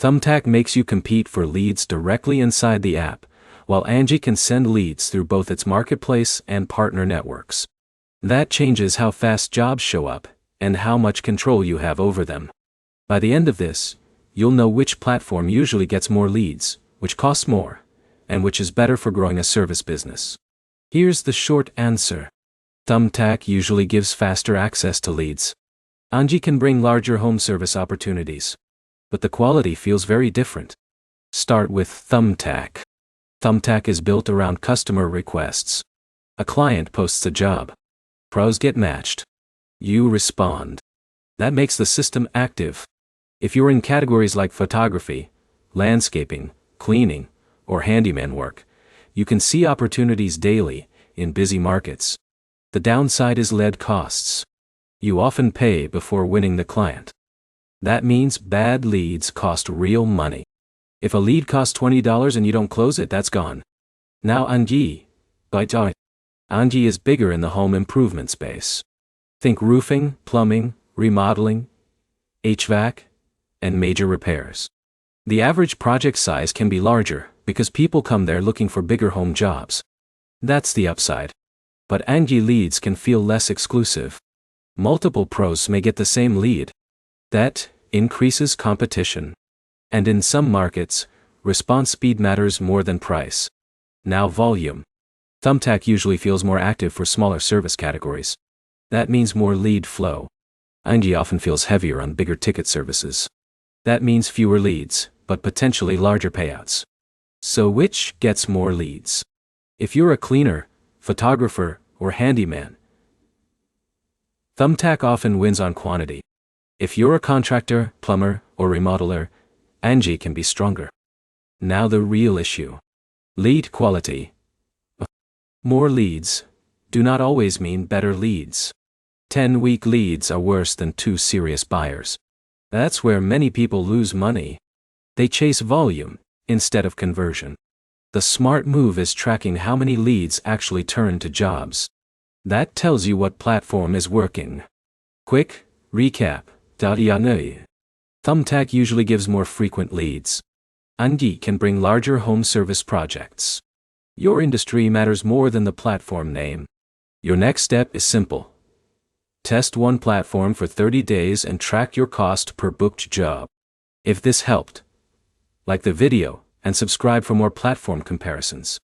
Thumbtack makes you compete for leads directly inside the app, while Angi can send leads through both its marketplace and partner networks. That changes how fast jobs show up and how much control you have over them. By the end of this, you'll know which platform usually gets more leads, which costs more, and which is better for growing a service business. Here's the short answer. Thumbtack usually gives faster access to leads. Angi can bring larger home service opportunities, but the quality feels very different. Start with Thumbtack. Thumbtack is built around customer requests. A client posts a job. Pros get matched. You respond. That makes the system active. If you're in categories like photography, landscaping, cleaning, or handyman work, you can see opportunities daily in busy markets. The downside is lead costs. You often pay before winning the client. That means bad leads cost real money. If a lead costs $20 and you don't close it, that's gone. Now Angi. Angi is bigger in the home improvement space. Think roofing, plumbing, remodeling, HVAC, and major repairs. The average project size can be larger because people come there looking for bigger home jobs. That's the upside. But Angi leads can feel less exclusive. Multiple pros may get the same lead. That increases competition. And in some markets, response speed matters more than price. Now volume. Thumbtack usually feels more active for smaller service categories. That means more lead flow. Angi often feels heavier on bigger ticket services. That means fewer leads, but potentially larger payouts. So which gets more leads? If you're a cleaner, photographer, or handyman, Thumbtack often wins on quantity. If you're a contractor, plumber, or remodeler, Angi can be stronger. Now the real issue. Lead quality. More leads do not always mean better leads. 10 weak leads are worse than 2 serious buyers. That's where many people lose money. They chase volume instead of conversion. The smart move is tracking how many leads actually turn to jobs. That tells you what platform is working. Quick recap. Thumbtack usually gives more frequent leads. Angi can bring larger home service projects. Your industry matters more than the platform name. Your next step is simple. Test one platform for 30 days and track your cost per booked job. If this helped, like the video and subscribe for more platform comparisons.